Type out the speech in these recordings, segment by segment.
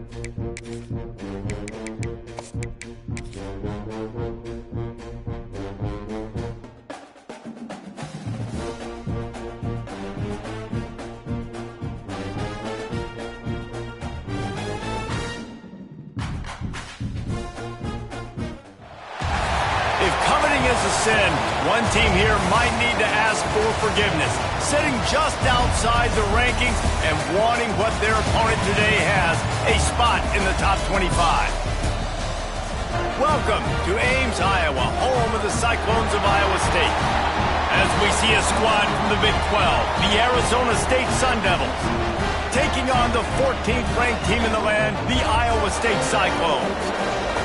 If coveting is a sin, one team here might need to ask for forgiveness, sitting just outside the rankings and wanting what their opponent today has, a spot in the top 25. Welcome to Ames, Iowa, home of the Cyclones of Iowa State. As we see a squad from the Big 12, the Arizona State Sun Devils, taking on the 14th ranked team in the land, the Iowa State Cyclones.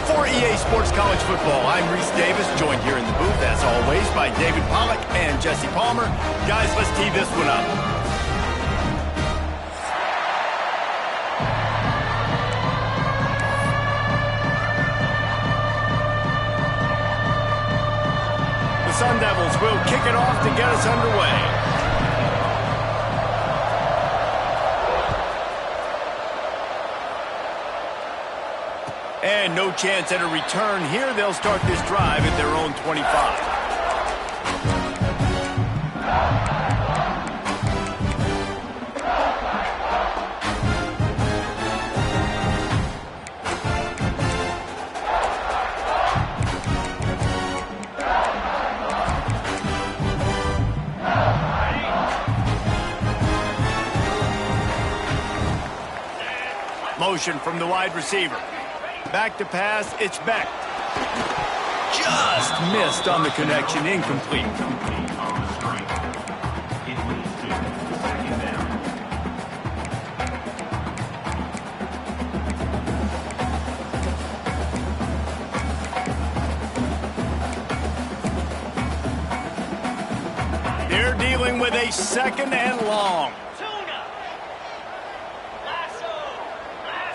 For EA Sports College Football, I'm Reese Davis, joined here in the booth, as always, by David Pollack and Jesse Palmer. Guys, let's tee this one up. The Sun Devils will kick it off to get us underway. And no chance at a return here. They'll start this drive at their own 25. Motion from the wide receiver. Back to pass, it's Beck. Just missed on the connection, incomplete. They're dealing with a second and long.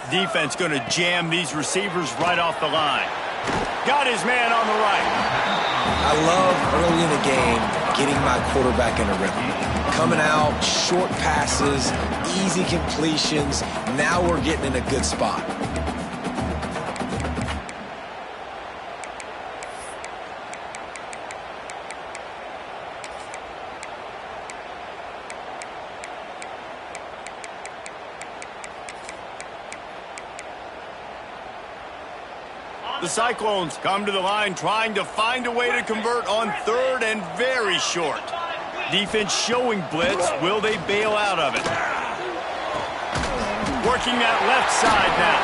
Defense going to jam these receivers right off the line. Got his man on the right. I love early in the game getting my quarterback in a rhythm. Coming out, short passes, easy completions. Now we're getting in a good spot. The Cyclones come to the line trying to find a way to convert on third and very short. Defense showing blitz. Will they bail out of it? Working that left side now.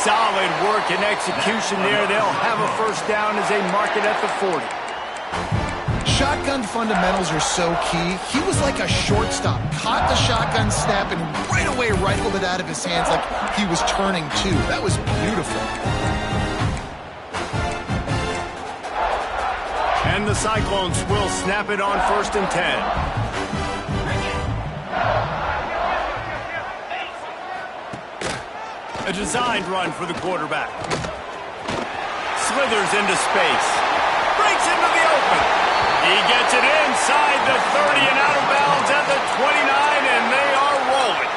Solid work and execution there. They'll have a first down as they mark it at the 40. Shotgun fundamentals are so key. He was like a shortstop. Caught the shotgun snap and right away rifled it out of his hands like he was turning two. That was beautiful. And the Cyclones will snap it on 1st and 10. A designed run for the quarterback. Slithers into space. Breaks into the open. He gets it inside the 30 and out of bounds at the 29, and they are rolling.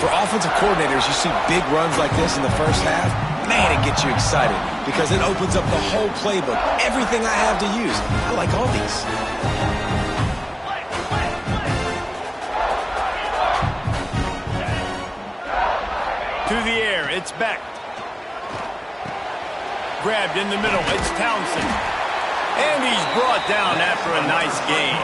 For offensive coordinators, you see big runs like this in the first half. Man, it gets you excited because it opens up the whole playbook. Everything I have to use. I like all these. To the air, it's Beck. Grabbed in the middle, it's Townsend. And he's brought down after a nice gain.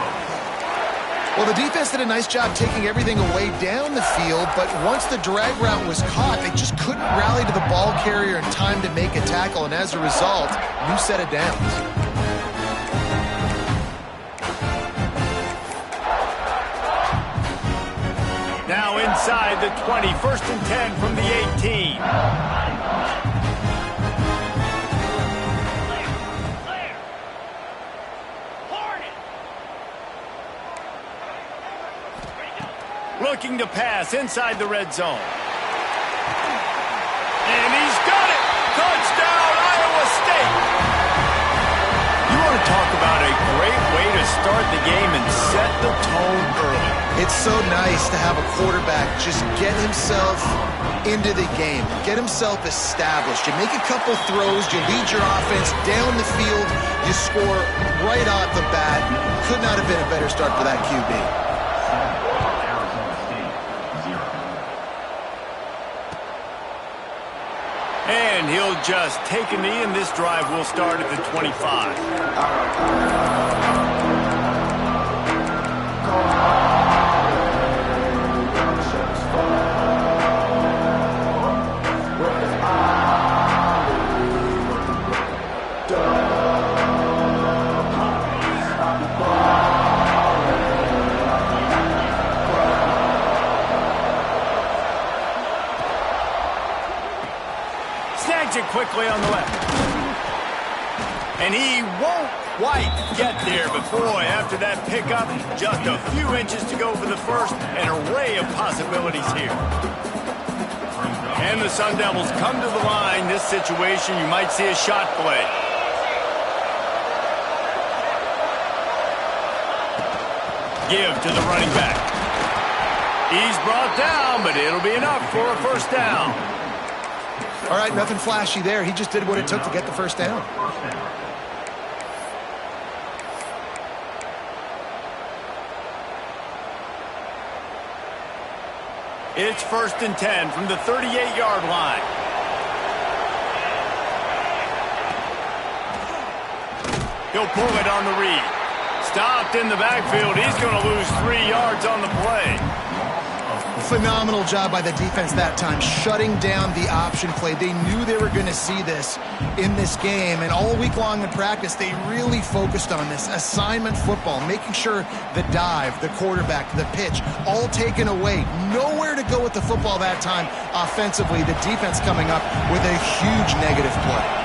Well, the defense did a nice job taking everything away down the field, but once the drag route was caught, they just couldn't rally to the ball carrier in time to make a tackle, and as a result, new set of downs. Now inside the 20, 1st and 10 from the 18. Looking to pass inside the red zone. And he's got it! Touchdown, Iowa State! You want to talk about a great way to start the game and set the tone early. It's so nice to have a quarterback just get himself into the game, get himself established. You make a couple throws, you lead your offense down the field, you score right off the bat. Could not have been a better start for that QB. And he'll just take a knee, and this drive will start at the 25. It quickly on the left. And he won't quite get there, but boy, after that pickup, just a few inches to go for the first, an array of possibilities here. And the Sun Devils come to the line. This situation, you might see a shot play. Give to the running back. He's brought down, but it'll be enough for a first down. All right, nothing flashy there. He just did what it took to get the first down. It's 1st and 10 from the 38-yard line. He'll pull it on the read. Stopped in the backfield. He's going to lose 3 yards on the play. Phenomenal job by the defense that time, shutting down the option play. They knew they were going to see this in this game, and all week long in practice, they really focused on this assignment football, making sure the dive, the quarterback, the pitch, all taken away. Nowhere to go with the football that time offensively. The defense coming up with a huge negative play.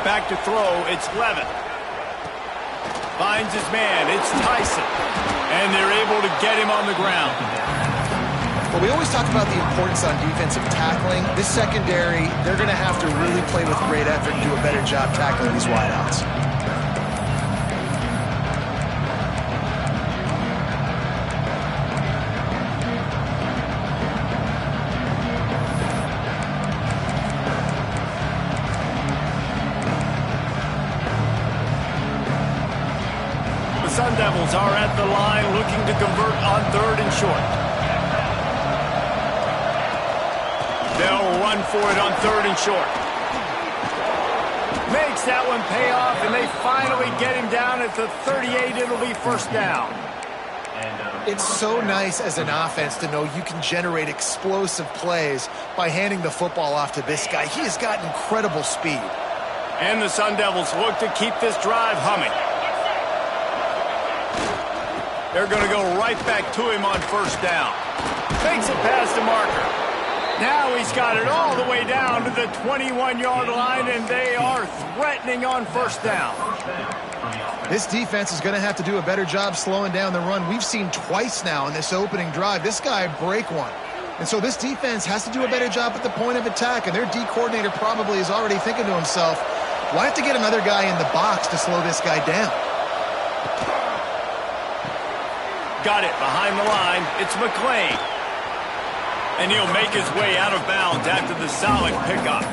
Back to throw, it's Levin. Finds his man, it's Tyson. And they're able to get him on the ground. Well, we always talk about the importance on defensive tackling. This secondary, they're going to have to really play with great effort and do a better job tackling these wideouts. Sun Devils are at the line looking to convert on 3rd and short. They'll run for it on 3rd and short. Makes that one pay off, and they finally get him down at the 38. It'll be first down. It's so nice as an offense to know you can generate explosive plays by handing the football off to this guy. He has got incredible speed. And the Sun Devils look to keep this drive humming. They're going to go right back to him on first down. Takes it past the marker. Now he's got it all the way down to the 21-yard line, and they are threatening on first down. This defense is going to have to do a better job slowing down the run. We've seen twice now in this opening drive this guy break one. And so this defense has to do a better job at the point of attack, and their D coordinator probably is already thinking to himself, well, I have to get another guy in the box to slow this guy down. Got it behind the line. It's McLean. And he'll make his way out of bounds after the solid pickup.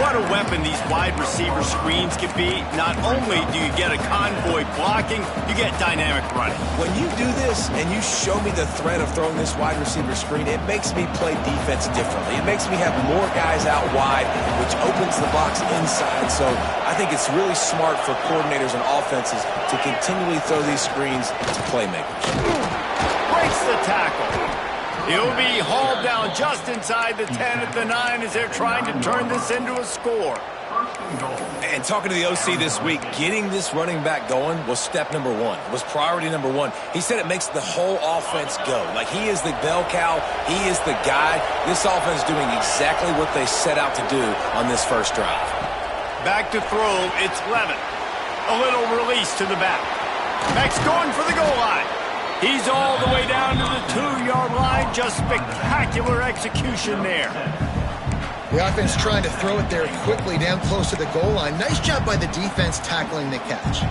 What a weapon these wide receiver screens can be. Not only do you get a convoy blocking, you get dynamic running. When you do this and you show me the threat of throwing this wide receiver screen, it makes me play defense differently. It makes me have more guys out wide, which opens the box inside. So I think it's really smart for coordinators and offenses to continually throw these screens to playmakers. Breaks the tackle. He'll be hauled down just inside the 10 at the 9 as they're trying to turn this into a score. And talking to the OC this week, getting this running back going was step number one. It was priority number one. He said it makes the whole offense go. Like, he is the bell cow. He is the guy. This offense is doing exactly what they set out to do on this first drive. Back to throw, it's Levin. A little release to the back. Max going for the goal line. He's all the way down to the 2-yard line. Just spectacular execution there. The offense trying to throw it there quickly down close to the goal line. Nice job by the defense tackling the catch.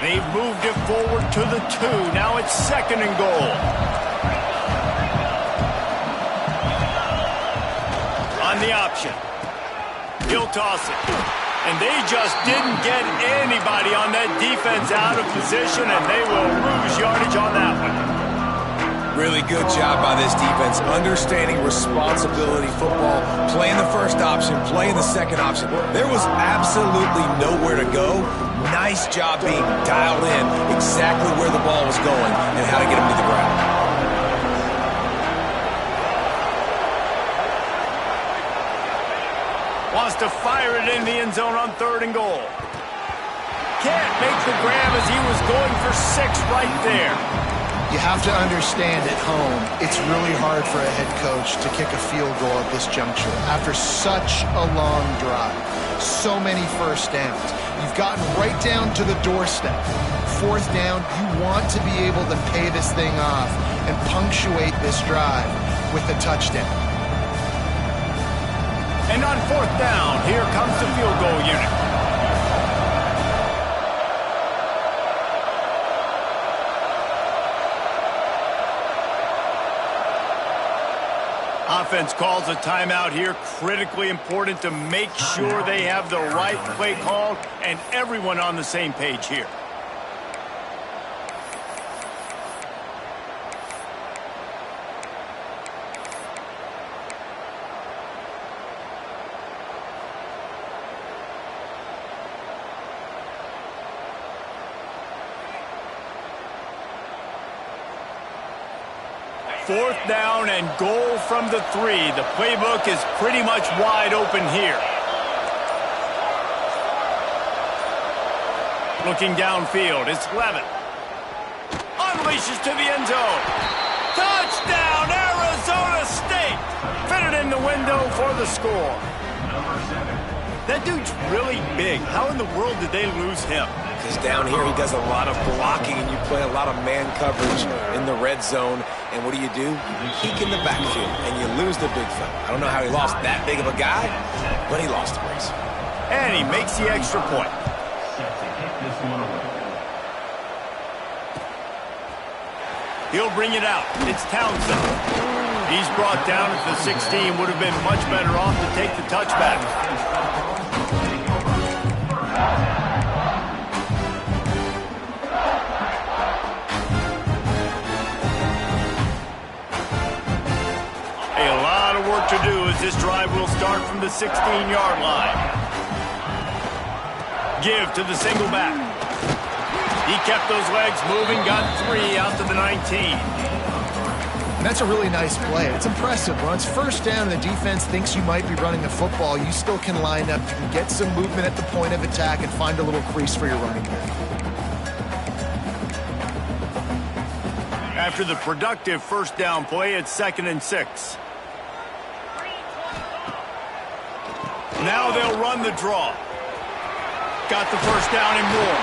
They've moved it forward to the 2. Now it's 2nd and goal. On the option. He'll toss it. And they just didn't get anybody on that defense out of position, and they will lose yardage on that one. Really good job by this defense, understanding responsibility football, playing the first option, playing the second option. There was absolutely nowhere to go. Nice job being dialed in exactly where the ball was going and how to get him to the ground. Wants to fire it in the end zone on 3rd and goal. Can't make the grab as he was going for 6 right there. You have to understand at home, it's really hard for a head coach to kick a field goal at this juncture after such a long drive. So many first downs. You've gotten right down to the doorstep. 4th down, you want to be able to pay this thing off and punctuate this drive with a touchdown. And on 4th down, here comes the field goal unit. Offense calls a timeout here. Critically important to make sure they have the right play called and everyone on the same page here. Fourth down and goal from the 3. The playbook is pretty much wide open here. Looking downfield, it's Levitt. Unleashes to the end zone. Touchdown, Arizona State! Fitted in the window for the score. That dude's really big. How in the world did they lose him? Because down here he does a lot of blocking and you play a lot of man coverage in the red zone. And what do? You peek in the backfield and you lose the big fella. I don't know how he lost that big of a guy, but he lost the race. And he makes the extra point. He'll bring it out. It's Townsend. He's brought down at the 16. Would have been much better off to take the touchback. Work to do as this drive will start from the 16-yard line. Give to the single back. He kept those legs moving, got 3 out to the 19. And that's a really nice play. It's impressive. When it's first down and the defense thinks you might be running the football, you still can line up. You can get some movement at the point of attack and find a little crease for your running back. After the productive first down play, it's 2nd and 6. Now they'll run the draw. Got the first down and more.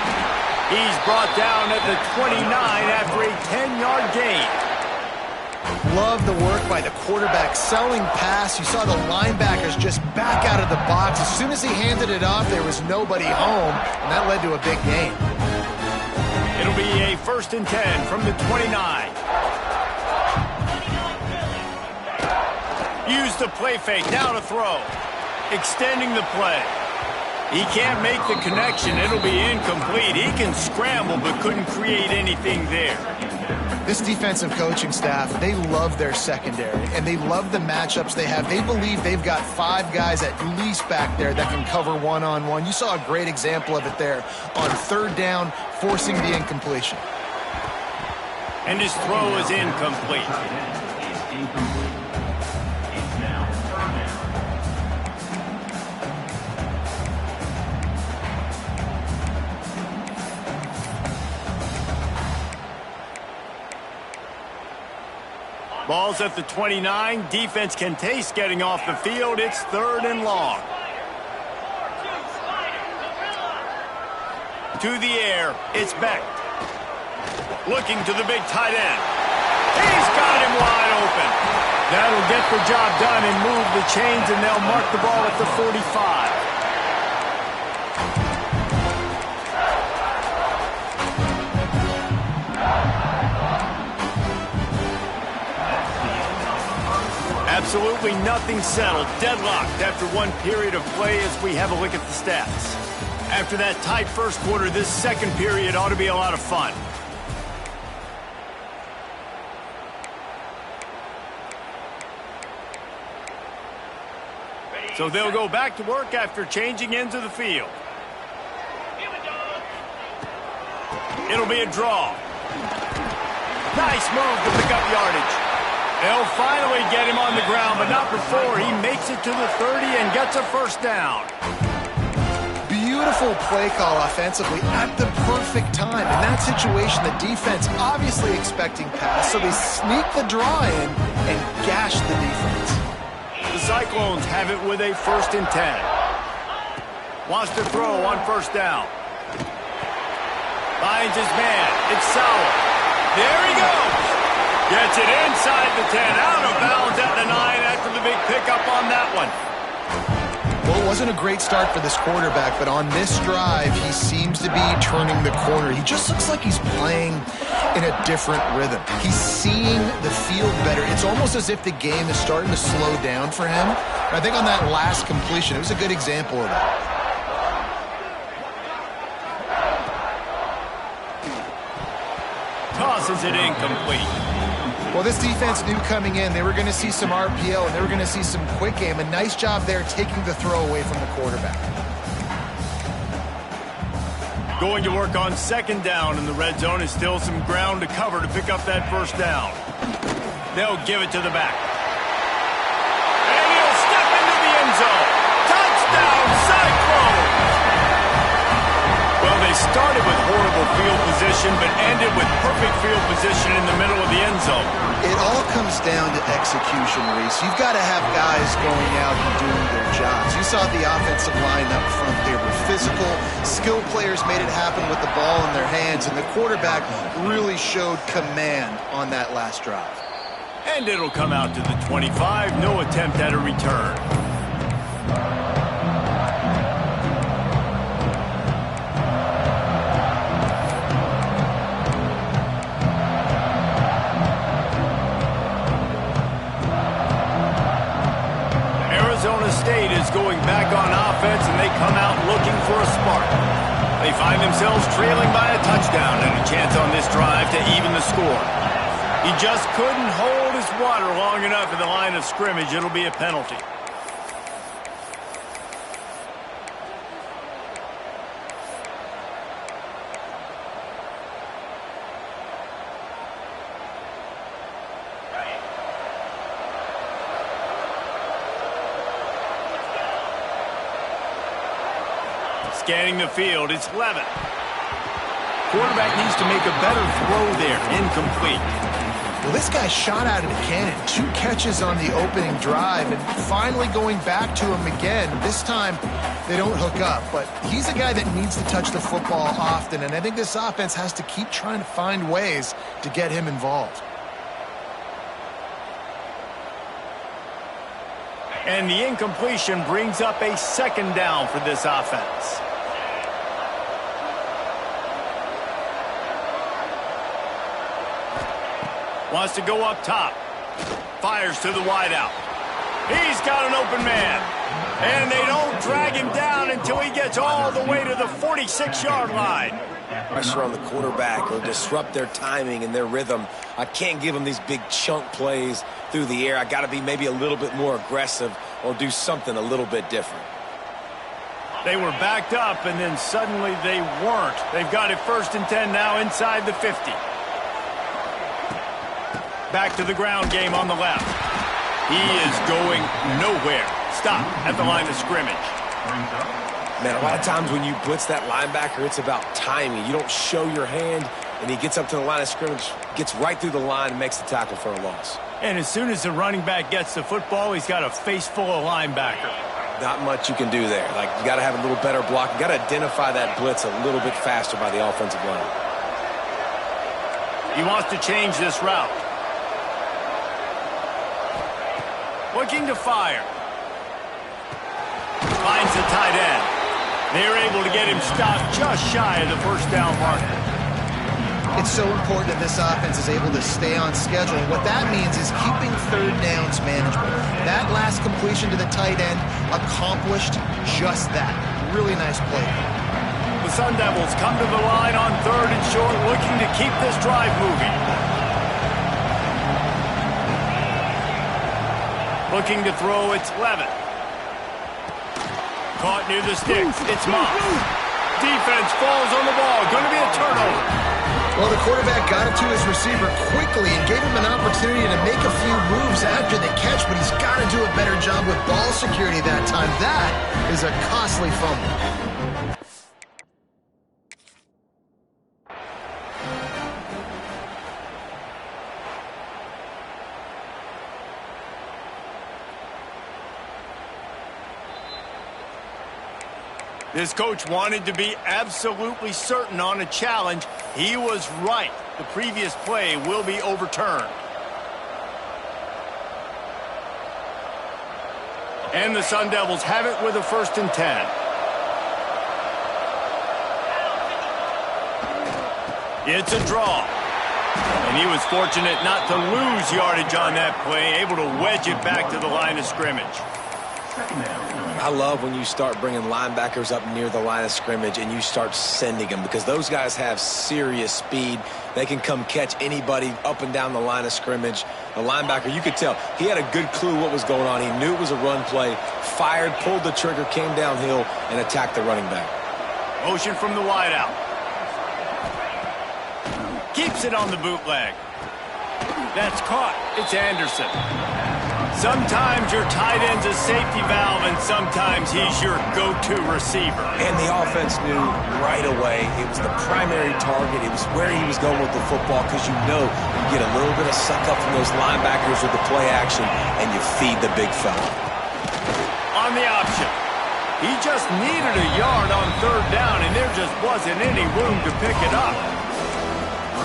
He's brought down at the 29 after a 10-yard gain. Love the work by the quarterback. Selling pass. You saw the linebackers just back out of the box. As soon as he handed it off, there was nobody home, and that led to a big gain. It'll be a 1st and 10 from the 29. Use the play fake. Now to throw. Extending the play. He can't make the connection. It'll be incomplete. He can scramble but couldn't create anything there. This defensive coaching staff, they love their secondary, and they love the matchups they have. They believe they've got 5 guys at least back there that can cover one-on-one. You saw a great example of it there on 3rd down, forcing the incompletion. And his throw is incomplete. Ball's at the 29. Defense can taste getting off the field. It's 3rd and long. To the air. It's Beck. Looking to the big tight end. He's got him wide open. That'll get the job done and move the chains, and they'll mark the ball at the 45. Absolutely nothing settled. Deadlocked after one period of play as we have a look at the stats. After that tight first quarter, this second period ought to be a lot of fun. So they'll go back to work after changing ends of the field. It'll be a draw. Nice move to pick up yardage. They'll finally get him on the ground, but not before he makes it to the 30 and gets a first down. Beautiful play call offensively at the perfect time. In that situation, the defense obviously expecting pass, so they sneak the draw in and gash the defense. The Cyclones have it with a 1st and 10. Wants to throw on first down. Finds his man. It's Sauer. There he goes. Gets it inside the 10. Out of bounds at the 9 after the big pickup on that one. Well, it wasn't a great start for this quarterback, but on this drive, he seems to be turning the corner. He just looks like he's playing in a different rhythm. He's seeing the field better. It's almost as if the game is starting to slow down for him. And I think on that last completion, it was a good example of that. Tosses it incomplete. Well, this defense knew coming in they were going to see some RPO and they were going to see some quick game. A nice job there taking the throw away from the quarterback. Going to work on second down in the red zone is still some ground to cover to pick up that first down. They'll give it to the back. And he'll step into the end zone. Touchdown, Cyclones! Well, they started with horrible field position, but ended with perfect field position in the middle of the end zone. It all comes down to execution, Reese. You've got to have guys going out and doing their jobs. You saw the offensive line up front. They were physical. Skilled players made it happen with the ball in their hands, and the quarterback really showed command on that last drive. And it'll come out to the 25. No attempt at a return. State is going back on offense, and they come out looking for a spark. They find themselves trailing by a touchdown and a chance on this drive to even the score. He just couldn't hold his water long enough in the line of scrimmage. It'll be a penalty. Scanning the field, it's Levitt. Quarterback needs to make a better throw there. Incomplete. Well, this guy shot out of the cannon. 2 catches on the opening drive, and finally going back to him again. This time, they don't hook up, but he's a guy that needs to touch the football often, and I think this offense has to keep trying to find ways to get him involved. And the incompletion brings up a second down for this offense. Wants to go up top. Fires to the wideout. He's got an open man. And they don't drag him down until he gets all the way to the 46-yard line. Pressure on the quarterback or disrupt their timing and their rhythm. I can't give them these big chunk plays through the air. I got to be maybe a little bit more aggressive or do something a little bit different. They were backed up, and then suddenly they weren't. They've got it 1st and 10 now inside the 50. Back to the ground game on the left. He is going nowhere. Stop at the line of scrimmage. Man, a lot of times when you blitz that linebacker, it's about timing. You don't show your hand, and he gets up to the line of scrimmage, gets right through the line, and makes the tackle for a loss. And as soon as the running back gets the football, he's got a face full of linebacker. Not much you can do there. Like, you got to have a little better block. You got to identify that blitz a little bit faster by the offensive line. He wants to change this route. Looking to fire. Finds the tight end. They're able to get him stopped just shy of the first down marker. It's so important that this offense is able to stay on schedule. And what that means is keeping third downs manageable. That last completion to the tight end accomplished just that. Really nice play. The Sun Devils come to the line on 3rd and short, looking to keep this drive moving. Looking to throw, it's Levitt. Caught near the sticks, it's Moss. Defense falls on the ball, going to be a turnover. Well, the quarterback got it to his receiver quickly and gave him an opportunity to make a few moves after the catch, but he's got to do a better job with ball security that time. That is a costly fumble. This coach wanted to be absolutely certain on a challenge. He was right. The previous play will be overturned. And the Sun Devils have it with a 1st and 10. It's a draw. And he was fortunate not to lose yardage on that play, able to wedge it back to the line of scrimmage. I love when you start bringing linebackers up near the line of scrimmage and you start sending them, because those guys have serious speed. They can come catch anybody up and down the line of scrimmage. The linebacker, you could tell, he had a good clue what was going on. He knew it was a run play, fired, pulled the trigger, came downhill, and attacked the running back. Motion from the wideout. Keeps it on the bootleg. That's caught. It's Anderson. Sometimes your tight end's a safety valve, and sometimes he's your go-to receiver. And the offense knew right away it was the primary target. It was where he was going with the football, because you know you get a little bit of suck-up from those linebackers with the play action, and you feed the big fella. On the option. He just needed a yard on 3rd down, and there just wasn't any room to pick it up.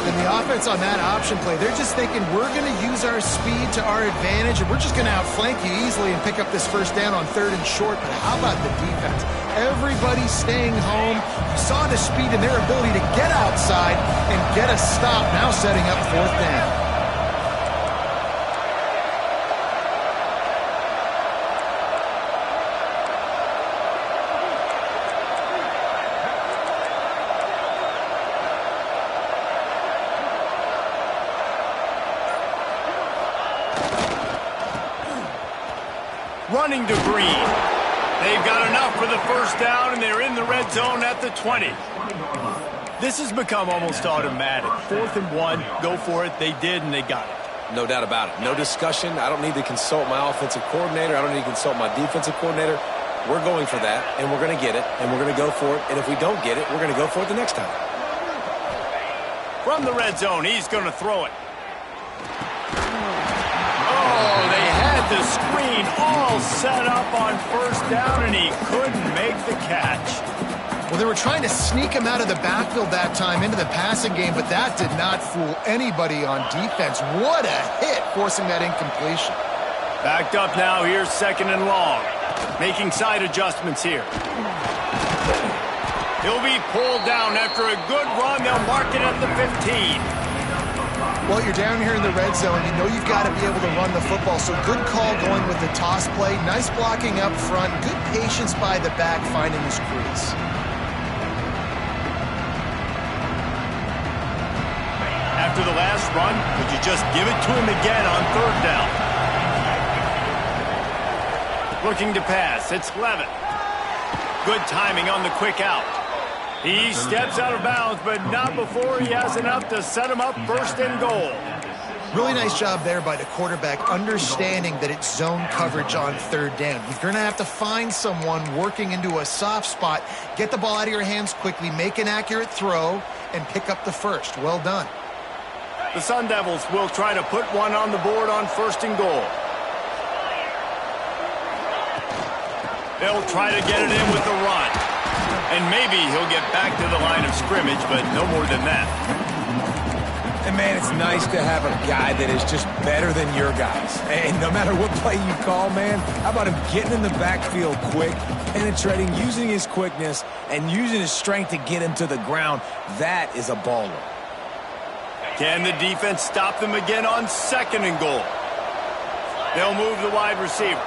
And the offense on that option play, they're just thinking we're going to use our speed to our advantage, and we're just going to outflank you easily and pick up this 1st down on 3rd and short. But how about the defense? Everybody's staying home. You saw the speed and their ability to get outside and get a stop, now setting up 4th down. Running to Green. They've got enough for the 1st down, and they're in the red zone at the 20. This has become almost automatic. 4th and 1, go for it. They did, and they got it. No doubt about it. No discussion. I don't need to consult my offensive coordinator. I don't need to consult my defensive coordinator. We're going for that, and we're going to get it, and we're going to go for it. And if we don't get it, we're going to go for it the next time. From the red zone, he's going to throw it. Oh, they had the screen all set up on 1st down, and he couldn't make the catch. Well, they were trying to sneak him out of the backfield that time into the passing game, but that did not fool anybody on defense. What a hit, forcing that incompletion. Backed up now, here's 2nd and long. Making side adjustments here. He'll be pulled down after a good run. They'll mark it at the 15. Well, you're down here in the red zone. You know you've got to be able to run the football, so good call going with the toss play. Nice blocking up front. Good patience by the back finding his crease. After the last run, would you just give it to him again on 3rd down? Looking to pass. It's Levitt. Good timing on the quick out. He steps out of bounds, but not before he has enough to set him up 1st and goal. Really nice job there by the quarterback, understanding that it's zone coverage on 3rd down. You're going to have to find someone working into a soft spot, get the ball out of your hands quickly, make an accurate throw, and pick up the 1st. Well done. The Sun Devils will try to put one on the board on 1st and goal. They'll try to get it in with the run. And maybe he'll get back to the line of scrimmage, but no more than that. And, man, it's nice to have a guy that is just better than your guys. And no matter what play you call, man, how about him getting in the backfield quick, penetrating, using his quickness, and using his strength to get him to the ground. That is a baller. Can the defense stop them again on 2nd and goal? They'll move the wide receiver.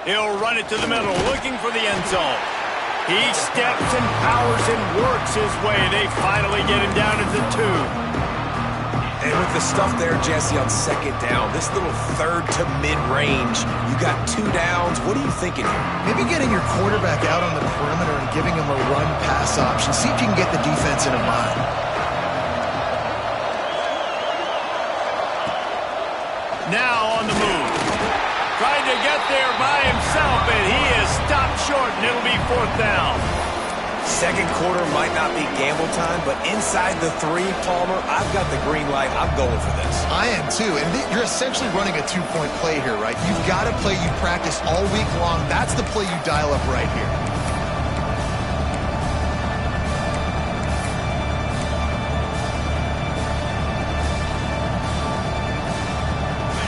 He'll run it to the middle, looking for the end zone. He steps and powers and works his way. They finally get him down at the 2. And with the stuff there, Jesse, on 2nd down, this little 3rd to mid-range, you got 2 downs. What are you thinking here? Maybe getting your quarterback out on the perimeter and giving him a run-pass option. See if you can get the defense in a bind. Now on the move. Trying to get there by himself, and he is stopped short, and it'll be 4th down. 2nd quarter might not be gamble time, but inside the 3, Palmer, I've got the green light. I'm going for this. I am too, and you're essentially running a 2-point play here, right? You've got a play you practice all week long. That's the play you dial up right here.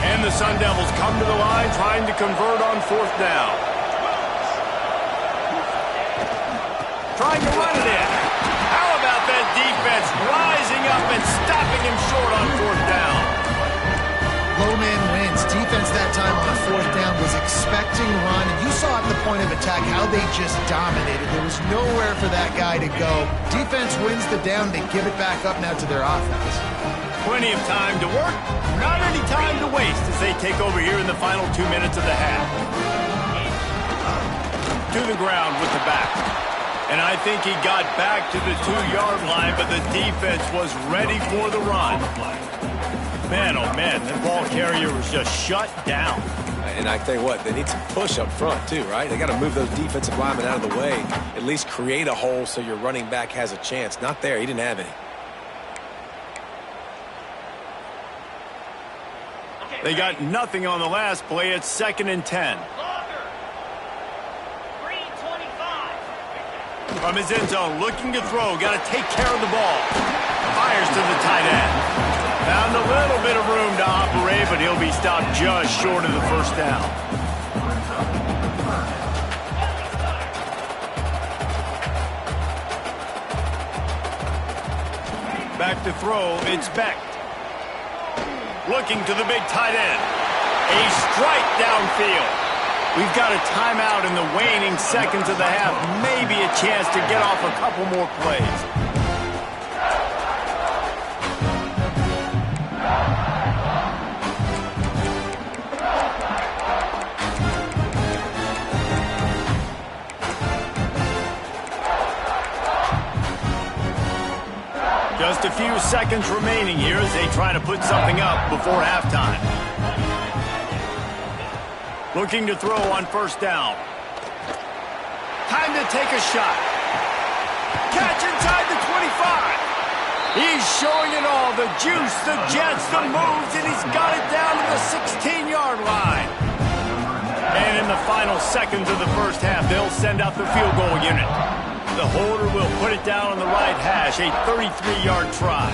And the Sun Devils come to the line trying to convert on 4th down. Trying to run it in. How about that defense rising up and stopping him short on 4th down? Low man wins. Defense that time on 4th down was expecting run, and you saw at the point of attack how they just dominated. There was nowhere for that guy to go. Defense wins the down. They give it back up now to their offense. Plenty of time to work, not any time to waste as they take over here in the final 2 minutes of the half. To the ground with the back. And I think he got back to the 2-yard line, but the defense was ready for the run. Man, oh man, the ball carrier was just shut down. And I tell you what, they need some push up front too, right? They got to move those defensive linemen out of the way, at least create a hole so your running back has a chance. Not there, he didn't have any. They got nothing on the last play. It's 2nd and 10. From his end zone, looking to throw. Got to take care of the ball. Fires to the tight end. Found a little bit of room to operate, but he'll be stopped just short of the 1st down. Back to throw. It's Beck. Looking to the big tight end. A strike downfield. We've got a timeout in the waning seconds of the half. Maybe a chance to get off a couple more plays. Just a few seconds remaining here as they try to put something up before halftime. Looking to throw on 1st down. Time to take a shot. Catch inside the 25. He's showing it all. The juice, the jets, the moves, and he's got it down to the 16-yard line. And in the final seconds of the 1st half, they'll send out the field goal unit. The holder will put it down on the right hash, a 33-yard try.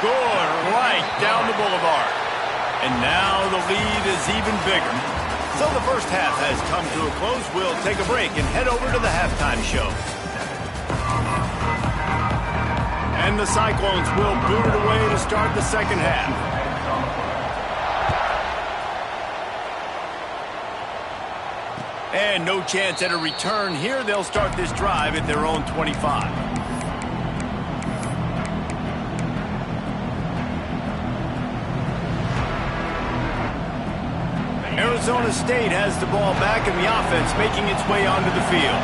Good, right down the boulevard. And now the lead is even bigger. So the 1st half has come to a close. We'll take a break and head over to the halftime show. And the Cyclones will boot it away to start the 2nd half. And no chance at a return here. They'll start this drive at their own 25. Arizona State has the ball back and the offense making its way onto the field.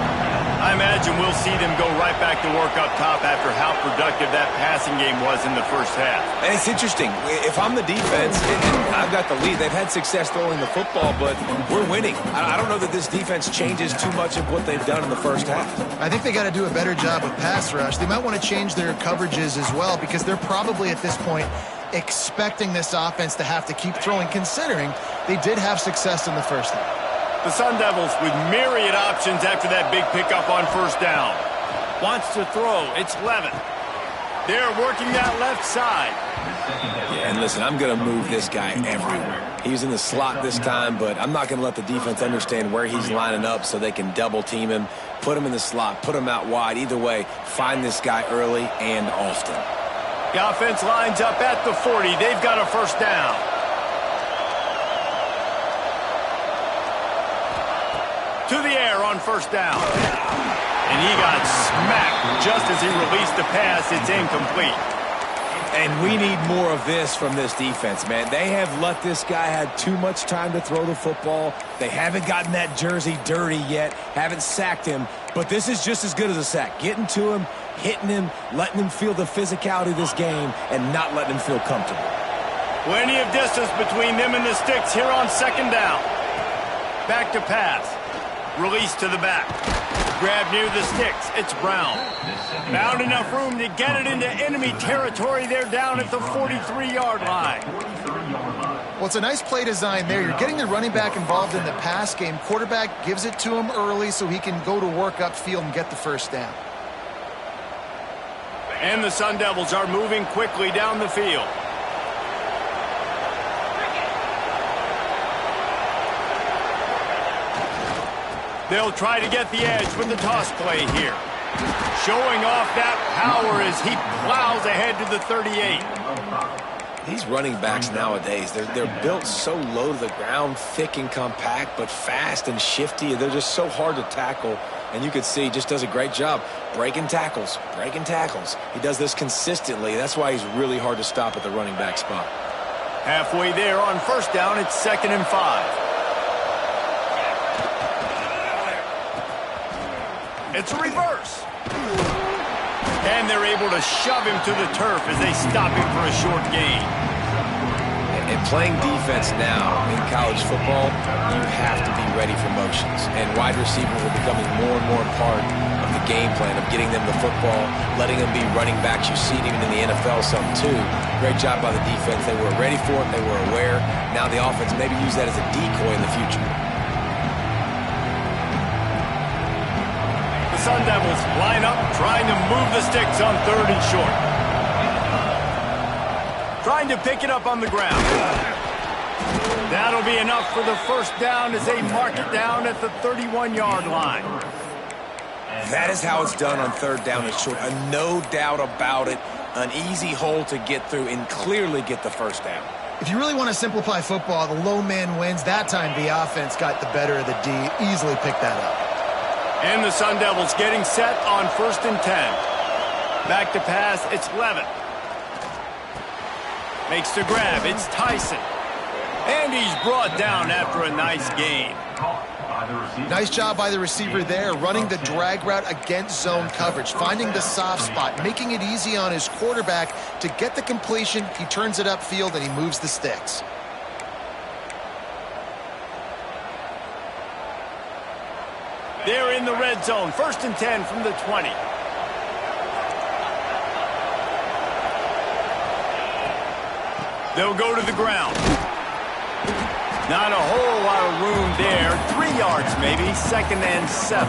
I imagine we'll see them go right back to work up top after how productive that passing game was in the 1st half. And it's interesting. If I'm the defense and I've got the lead, they've had success throwing the football, but we're winning. I don't know that this defense changes too much of what they've done in the 1st half. I think they got to do a better job with pass rush. They might want to change their coverages as well because they're probably at this point expecting this offense to have to keep throwing, considering they did have success in the 1st half. The Sun Devils with myriad options after that big pickup on first down. Wants to throw. It's Levin. They're working that left side. Yeah, and listen, I'm going to move this guy everywhere. He's in the slot this time, but I'm not going to let the defense understand where he's lining up so they can double team him, put him in the slot, put him out wide. Either way, find this guy early and often. The offense lines up at the 40. They've got a first down. To the air on first down. And he got smacked just as he released the pass. It's incomplete. And we need more of this from this defense, man. They have let this guy have too much time to throw the football. They haven't gotten that jersey dirty yet, haven't sacked him. But this is just as good as a sack. Getting to him, hitting him, letting him feel the physicality of this game, and not letting him feel comfortable. Plenty of distance between them and the sticks here on second down. Back to pass. Release to the back. Grab near the sticks. It's Brown. Found enough room to get it into enemy territory. They're down at the 43-yard line. Well, it's a nice play design there. You're getting the running back involved in the pass game. Quarterback gives it to him early so he can go to work upfield and get the first down. And the Sun Devils are moving quickly down the field. They'll try to get the edge with the toss play here. Showing off that power as he plows ahead to the 38. These running backs nowadays, they're built so low to the ground, thick and compact, but fast and shifty. They're just so hard to tackle. And you could see he just does a great job breaking tackles, breaking tackles. He does this consistently. That's why he's really hard to stop at the running back spot. Halfway there on first down, it's 2nd and 5. It's a reverse. And they're able to shove him to the turf as they stop him for a short gain. And playing defense now in college football, you have to be ready for motions. And wide receivers are becoming more and more part of the game plan of getting them the football, letting them be running backs. You see it even in the NFL some too. Great job by the defense. They were ready for it. They were aware. Now the offense maybe use that as a decoy in the future. Sun Devils line up, trying to move the sticks on 3rd and short. Trying to pick it up on the ground. That'll be enough for the first down as they mark it down at the 31-yard line. That is how it's done on 3rd down and short. No doubt about it. An easy hole to get through and clearly get the first down. If you really want to simplify football, the low man wins. That time the offense got the better of the D. Easily picked that up. And the Sun Devils getting set on 1st and 10. Back to pass, it's Levin. Makes the grab, it's Tyson. And he's brought down after a nice gain. Nice job by the receiver there, running the drag route against zone coverage, finding the soft spot, making it easy on his quarterback to get the completion. He turns it upfield and he moves the sticks. They're in the red zone. 1st and 10 from the 20. They'll go to the ground. Not a whole lot of room there. 3 yards maybe. 2nd and 7.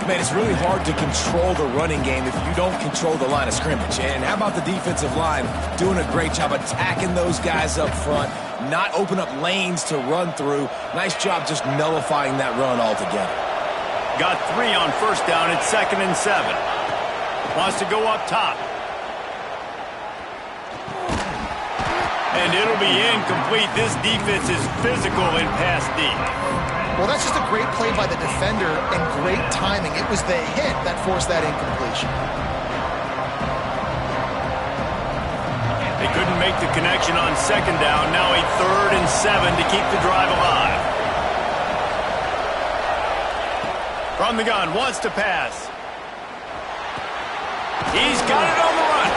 Man, it's really hard to control the running game if you don't control the line of scrimmage. And how about the defensive line doing a great job attacking those guys up front, not open up lanes to run through. Nice job just nullifying that run altogether. Got 3 on first down. It's 2nd and 7. Wants to go up top. And it'll be incomplete. This defense is physical in pass D. Well, that's just a great play by the defender and great timing. It was the hit that forced that incompletion. They couldn't make the connection on 2nd down. Now a 3rd and 7 to keep the drive alive. From the gun, wants to pass. He's got it on the run.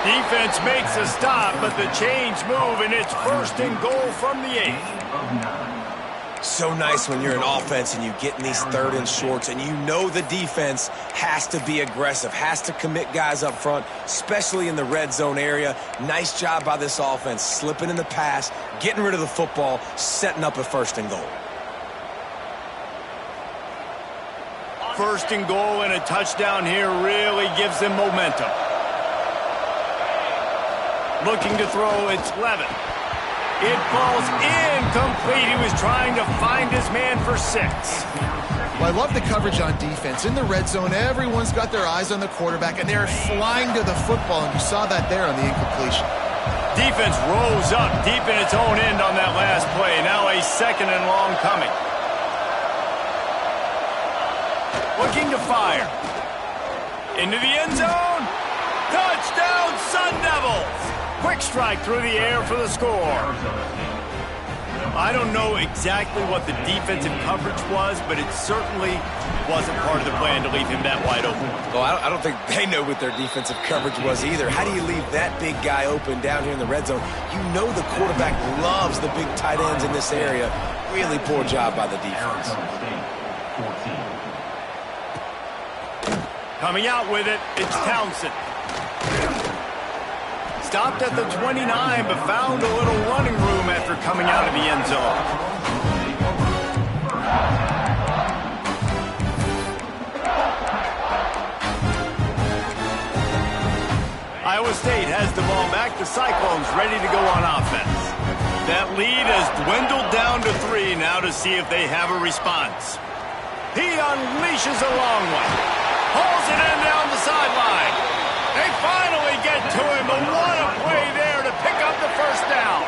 Defense makes a stop, but the chains move, and it's 1st and goal from the 8. So nice when you're an offense and you get in these 3rd and shorts and you know the defense has to be aggressive, has to commit guys up front, especially in the red zone area. Nice job by this offense, slipping in the pass, getting rid of the football, setting up a 1st and goal. first and goal and a touchdown here really gives them momentum. Looking to throw, it's Levin. It falls incomplete. He was trying to find his man for 6. Well, I love the coverage on defense. In the red zone, everyone's got their eyes on the quarterback, and they're flying to the football, and you saw that there on the incompletion. Defense rose up deep in its own end on that last play. Now a 2nd and long coming. Looking to fire. Into the end zone. Touchdown, Sun Devils! Quick strike through the air for the score. I don't know exactly what the defensive coverage was, but it certainly wasn't part of the plan to leave him that wide open. Well, I don't think they know what their defensive coverage was either. How do you leave that big guy open down here in the red zone? You know the quarterback loves the big tight ends in this area. Really poor job by the defense. Coming out with it, it's Townsend. Stopped at the 29, but found a little running room after coming out of the end zone. Iowa State has the ball back. The Cyclones ready to go on offense. That lead has dwindled down to 3 now to see if they have a response. He unleashes a long one. Hauls it in down the sideline. They finally get to him, but what a play there to pick up the first down.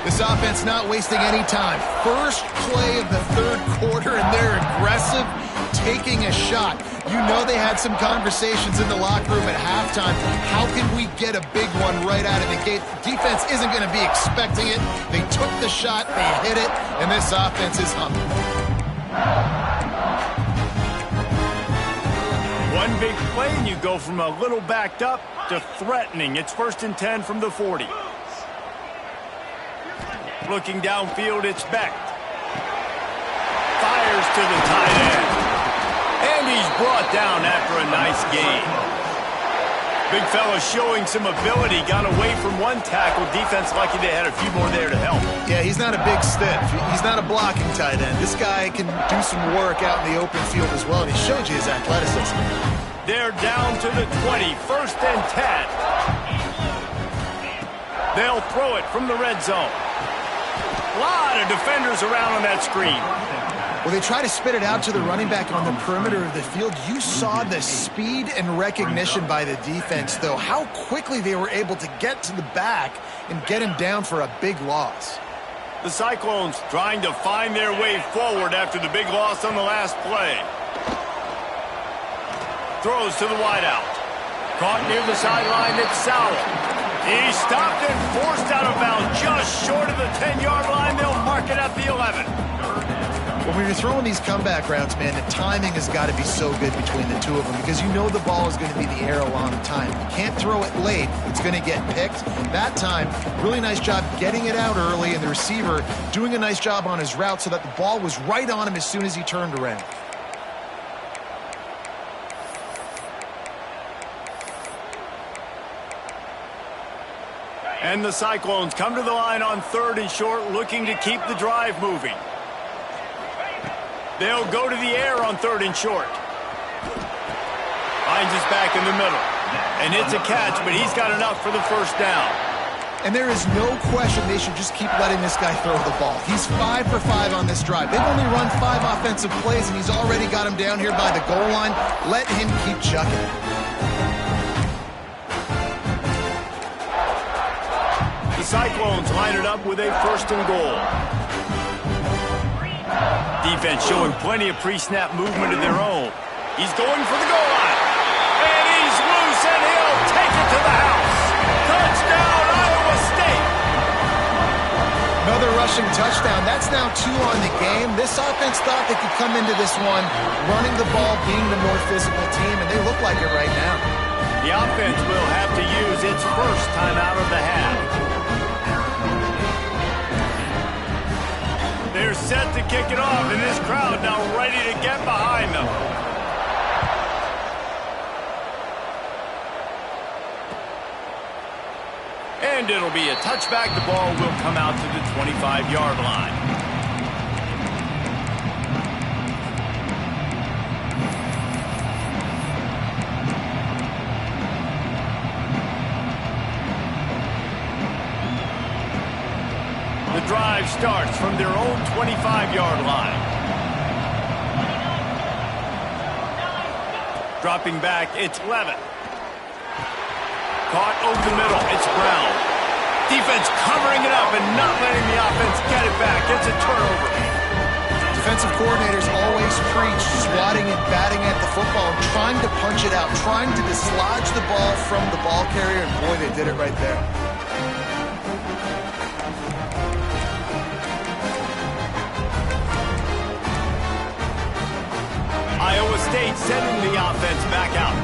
This offense not wasting any time. First play of the 3rd quarter, and they're aggressive, taking a shot. You know they had some conversations in the locker room at halftime. How can we get a big one right out of the gate? Defense isn't going to be expecting it. They took the shot, they hit it, and this offense is humming. One big play, and you go from a little backed up to threatening. It's 1st and 10 from the 40. Looking downfield, it's Beck. Fires to the tight end. And he's brought down after a nice gain. Big fella showing some ability. Got away from one tackle. Defense lucky they had a few more there to help. Yeah, he's not a big stiff. He's not a blocking tight end. This guy can do some work out in the open field as well, and he showed you his athleticism. They're down to the 20, 1st and 10. They'll throw it from the red zone. A lot of defenders around on that screen. Well, they try to spit it out to the running back on the perimeter of the field. You saw the speed and recognition by the defense, though, how quickly they were able to get to the back and get him down for a big loss. The Cyclones trying to find their way forward after the big loss on the last play. Throws to the wideout. Caught near the sideline, it's Sowell. He stopped and forced out of bounds just short of the 10-yard line. They'll mark it at the 11. Well, when you're throwing these comeback routes, man, the timing has got to be so good between the two of them because you know the ball is going to be in the air a long time. You can't throw it late. It's going to get picked. That time, really nice job getting it out early, and the receiver doing a nice job on his route so that the ball was right on him as soon as he turned around. And the Cyclones come to the line on 3rd and short, looking to keep the drive moving. They'll go to the air on 3rd and short. Finds his back in the middle. And it's a catch, but he's got enough for the first down. And there is no question they should just keep letting this guy throw the ball. He's 5 for 5 on this drive. They've only run 5 offensive plays, and he's already got him down here by the goal line. Let him keep chucking it. The Cyclones line it up with a 1st and goal. Defense showing plenty of pre-snap movement of their own. He's going for the goal line. And he's loose, and he'll take it to the house. Touchdown, Iowa State. Another rushing touchdown. That's now 2 on the game. This offense thought they could come into this one running the ball, being the more physical team, and they look like it right now. The offense will have to use its first time out of the half. They're set to kick it off, and this crowd now ready to get behind them. And it'll be a touchback. The ball will come out to the 25-yard line. drive starts from their own 25-yard line. Dropping back, it's Levitt. Caught over the middle, it's Brown. Defense covering it up and not letting the offense get it back. It's a turnover. Defensive coordinators always preach swatting and batting at the football and trying to punch it out, trying to dislodge the ball from the ball carrier, and boy, they did it right there. Iowa State sending the offense back out.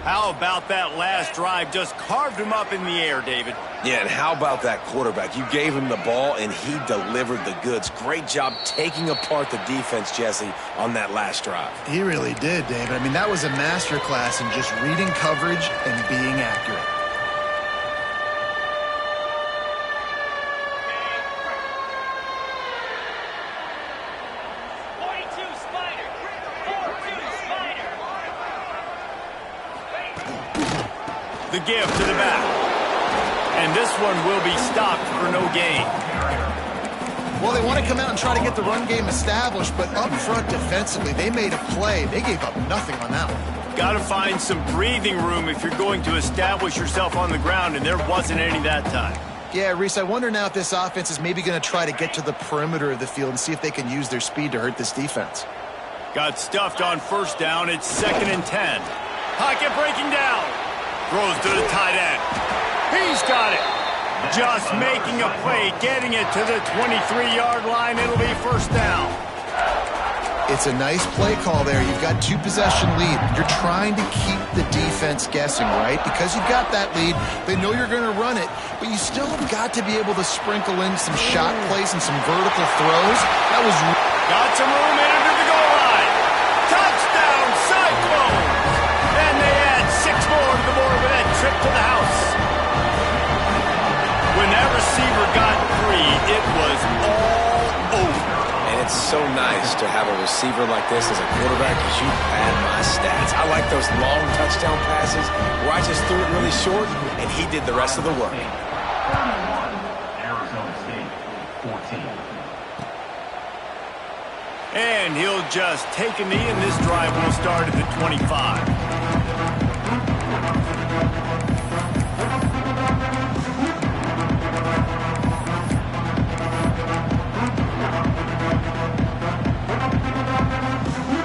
How about that last drive? Just carved him up in the air, David. Yeah, and how about that quarterback? You gave him the ball, and he delivered the goods. Great job taking apart the defense, Jesse, on that last drive. He really did, David. I mean, that was a masterclass in just reading coverage and being accurate. The give to the back. And this one will be stopped for no gain. Well, they want to come out and try to get the run game established, but up front defensively, they made a play. They gave up nothing on that one. Got to find some breathing room if you're going to establish yourself on the ground, and there wasn't any that time. Yeah, Reese, I wonder now if this offense is maybe going to try to get to the perimeter of the field and see if they can use their speed to hurt this defense. Got stuffed on first down. It's 2nd and 10. Pocket breaking down. Throws to the tight end. He's got it. Just making a play, getting it to the 23-yard line. It'll be first down. It's a nice play call there. You've got 2-possession lead. You're trying to keep the defense guessing, right? Because you've got that lead, they know you're going to run it, but you still have got to be able to sprinkle in some shot plays and some vertical throws. That was... Got some room in under the goal line. Touchdown, Cyclones! And they add 6 more to the board with that trip to the house. When that receiver got free, it was all over. And it's so nice to have a receiver like this as a quarterback because you pad my stats. I like those long touchdown passes where I just threw it really short and he did the rest of the work. Arizona State, 14. And he'll just take a knee, and this drive will start at the 25.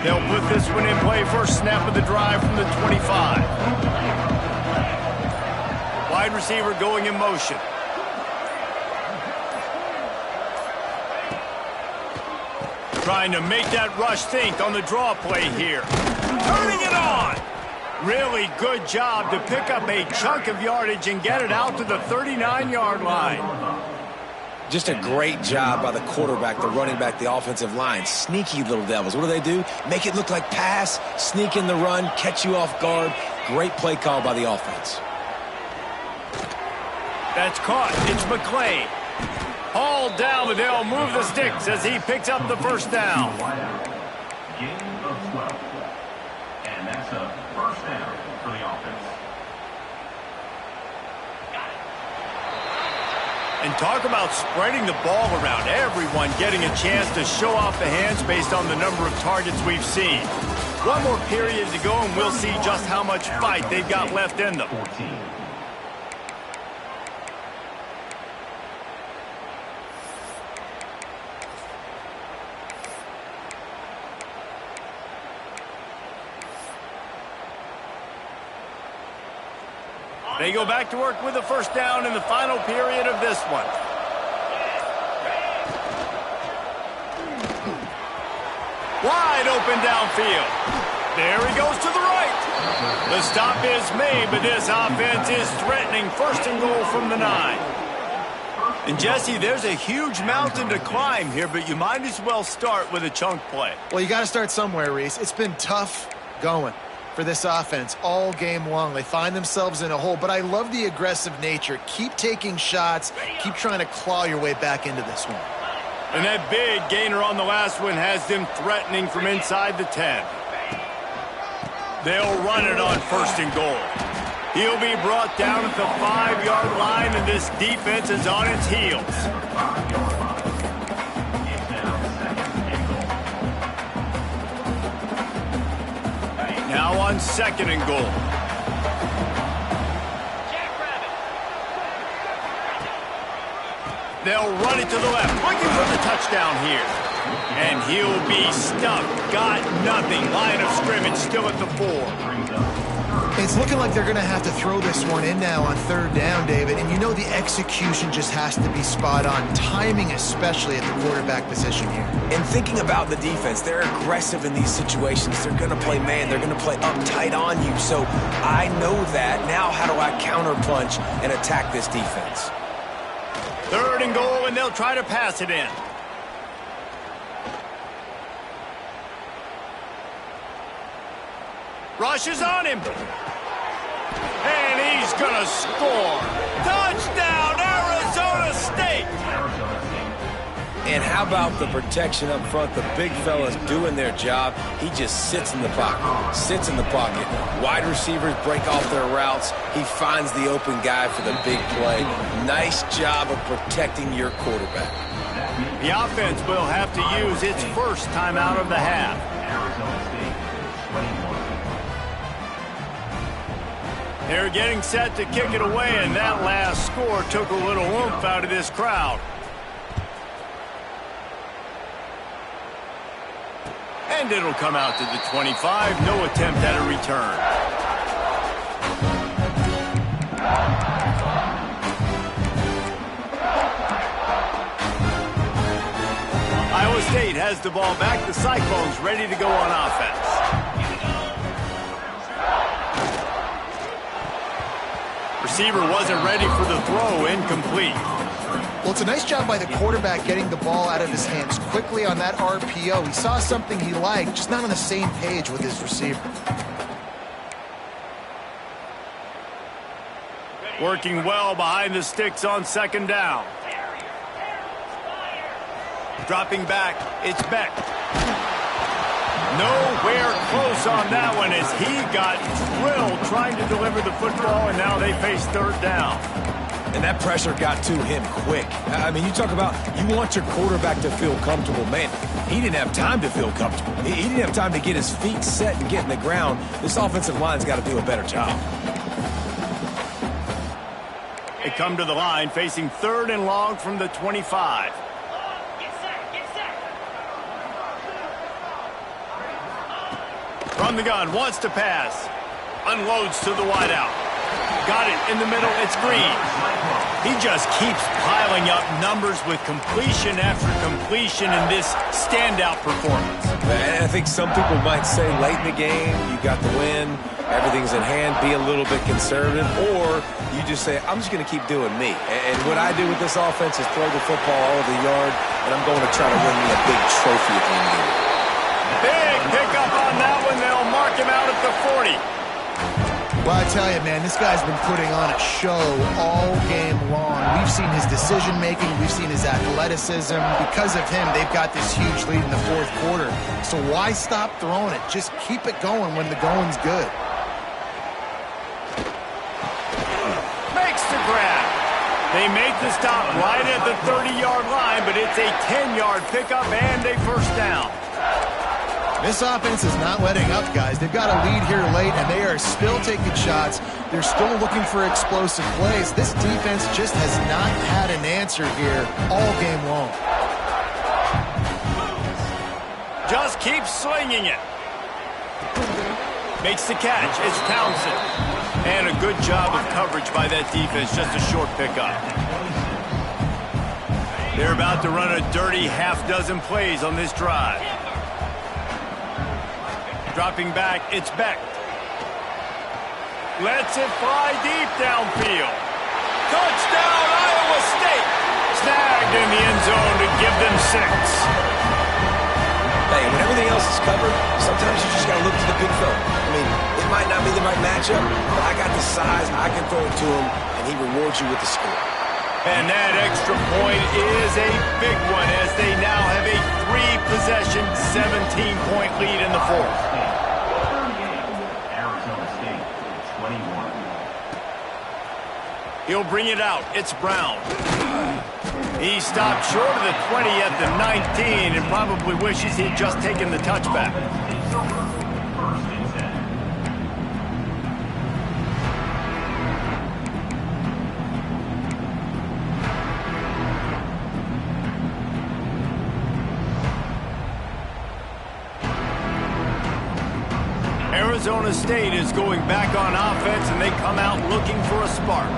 They'll put this one in play first snap of the drive from the 25. Wide receiver going in motion. Trying to make that rush think on the draw play here. Turning it on. Really good job to pick up a chunk of yardage and get it out to the 39-yard line. Just a great job by the quarterback, the running back, the offensive line. Sneaky little devils. What do? Make it look like pass, sneak in the run, catch you off guard. Great play call by the offense. That's caught. It's McClain. Hauled down, but they'll move the sticks as he picks up the first down. Gain of 12. And that's a first down for the offense. And talk about spreading the ball around. Everyone getting a chance to show off the hands based on the number of targets we've seen. One more period to go, and we'll see just how much fight they've got left in them. 14. They go back to work with the first down in the final period of this one. Wide open downfield. There he goes to the right. The stop is made, but this offense is threatening first and goal from the 9. And, Jesse, there's a huge mountain to climb here, but you might as well start with a chunk play. Well, you got to start somewhere, Reese. It's been tough going for this offense all game long. They find themselves in a hole, but I love the aggressive nature. Keep taking shots. Keep trying to claw your way back into this one. And that big gainer on the last one has them threatening from inside the 10. They'll run it on first and goal. He'll be brought down at the 5-yard line, and this defense is on its heels. on 2nd and goal. They'll run it to the left, looking for the touchdown here. And he'll be stuffed. Got nothing. Line of scrimmage still at the 4. It's looking like they're going to have to throw this one in now on 3rd down, David. And you know the execution just has to be spot on. Timing especially at the quarterback position here. And thinking about the defense, they're aggressive in these situations. They're going to play man. They're going to play uptight on you. So I know that. Now how do I counterpunch and attack this defense? 3rd and goal, and they'll try to pass it in. Rushes on him. And he's going to score. Touchdown, Arizona State. And how about the protection up front? The big fella's doing their job. He just sits in the pocket. Sits in the pocket. Wide receivers break off their routes. He finds the open guy for the big play. Nice job of protecting your quarterback. The offense will have to use its first timeout of the half. They're getting set to kick it away, and that last score took a little oomph out of this crowd. And it'll come out to the 25. No attempt at a return. Iowa State has the ball back. The Cyclones ready to go on offense. Receiver wasn't ready for the throw. Incomplete. Well, it's a nice job by the quarterback getting the ball out of his hands quickly on that RPO. He saw something he liked, just not on the same page with his receiver. Working well behind the sticks on 2nd down. Dropping back, it's Beck. Nowhere close on that one as he got drilled trying to deliver the football, and now they face 3rd down. And that pressure got to him quick. I mean, you talk about you want your quarterback to feel comfortable. Man, he didn't have time to feel comfortable. He didn't have time to get his feet set and get in the ground. This offensive line's got to do a better job. They come to the line facing 3rd and long from the 25. From the gun, wants to pass. Unloads to the wideout. Got it in the middle, it's Green. He just keeps piling up numbers with completion after completion in this standout performance. And I think some people might say late in the game, you got the win, everything's in hand, be a little bit conservative, or you just say, I'm just going to keep doing me. And what I do with this offense is throw the football all over the yard, and I'm going to try to win me a big trophy at the end of the year. Big pickup on that one. They'll mark him out at the 40. Well, I tell you, man, this guy's been putting on a show all game long. We've seen his decision-making. We've seen his athleticism. Because of him, they've got this huge lead in the 4th quarter. So why stop throwing it? Just keep it going when the going's good. Makes the grab. They make the stop right at the 30-yard line, but it's a 10-yard pickup and a 1st down. This offense is not letting up, guys. They've got a lead here late, and they are still taking shots. They're still looking for explosive plays. This defense just has not had an answer here all game long. Just keep slinging it. Makes the catch. It's Townsend. And a good job of coverage by that defense. Just a short pickup. They're about to run a dirty half-dozen plays on this drive. Dropping back, it's Beck. Lets it fly deep downfield. Touchdown, Iowa State. Snagged in the end zone to give them 6. Hey, when everything else is covered, sometimes you just got to look to the big fella. I mean, it might not be the right matchup, but I got the size, I can throw it to him, and he rewards you with the score. And that extra point is a big one as they now have a 3-possession, 17-point lead in the 4th. He'll bring it out. It's Brown. He stopped short of the 20 at the 19 and probably wishes he'd just taken the touchback. Arizona State is going back on offense, and they come out looking for a spark.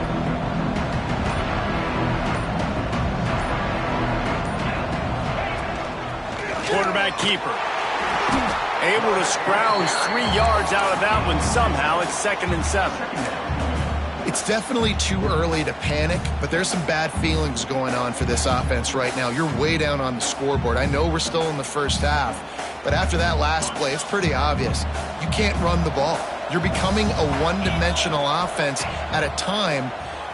Quarterback keeper. Able to scrounge 3 yards out of that one somehow. It's 2nd and 7. It's definitely too early to panic, but there's some bad feelings going on for this offense right now. You're way down on the scoreboard. I know we're still in the first half, but after that last play, it's pretty obvious. You can't run the ball. You're becoming a one-dimensional offense at a time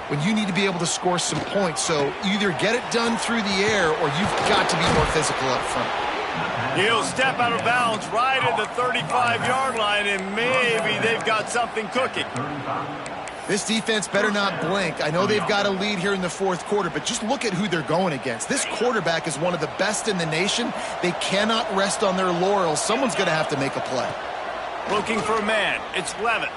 when you need to be able to score some points. So either get it done through the air or you've got to be more physical up front. He'll step out of bounds right at the 35-yard line, and maybe they've got something cooking. This defense better not blink. I know they've got a lead here in the 4th quarter, but just look at who they're going against. This quarterback is one of the best in the nation. They cannot rest on their laurels. Someone's going to have to make a play. Looking for a man. It's Levitt.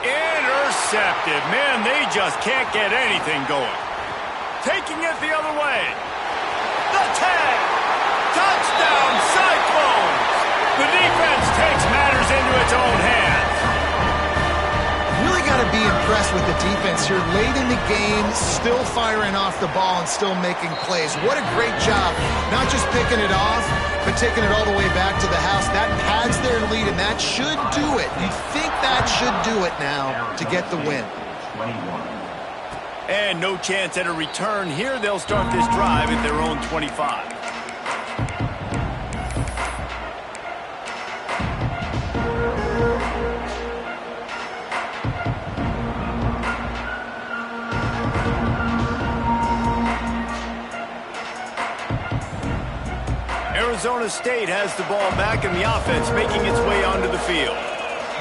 Intercepted. Man, they just can't get anything going. Taking it the other way. The tag. Touchdown, Cyclones. The defense takes matters into its own hands. Really got to be impressed with the defense here. Late in the game, still firing off the ball and still making plays. What a great job. Not just picking it off, but taking it all the way back to the house. That pads their lead, and that should do it. You'd think that should do it now to get the win. And no chance at a return here. They'll start this drive at their own 25. Arizona State has the ball back and the offense making its way onto the field.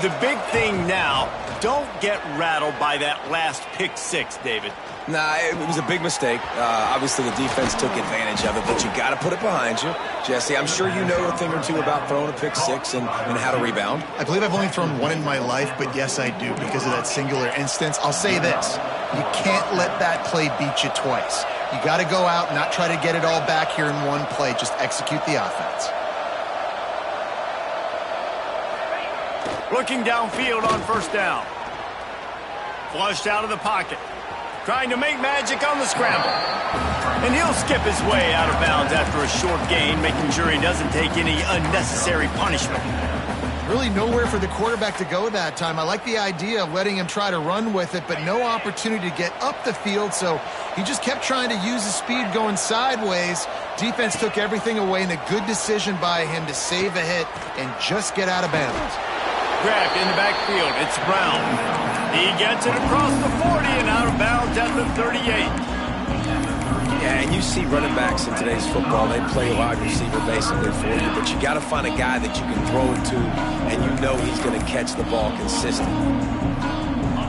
The big thing now, don't get rattled by that last pick 6, David. Nah, it was a big mistake. Obviously, the defense took advantage of it, but you got to put it behind you. Jesse, I'm sure you know a thing or two about throwing a pick 6 and how to rebound. I believe I've only thrown one in my life, but yes, I do because of that singular instance. I'll say this. You can't let that play beat you twice. You got to go out and not try to get it all back here in one play. Just execute the offense. Looking downfield on 1st down. Flushed out of the pocket. Trying to make magic on the scramble. And he'll skip his way out of bounds after a short gain, making sure he doesn't take any unnecessary punishment. Really nowhere for the quarterback to go that time. I like the idea of letting him try to run with it, but no opportunity to get up the field, so he just kept trying to use his speed going sideways. Defense took everything away, and a good decision by him to save a hit and just get out of bounds. Grabbed in the backfield. It's Brown. He gets it across the 40 and out of bounds at the 38. Yeah, and you see running backs in today's football, they play wide receiver basically for you, but you got to find a guy that you can throw it to, and you know he's going to catch the ball consistently.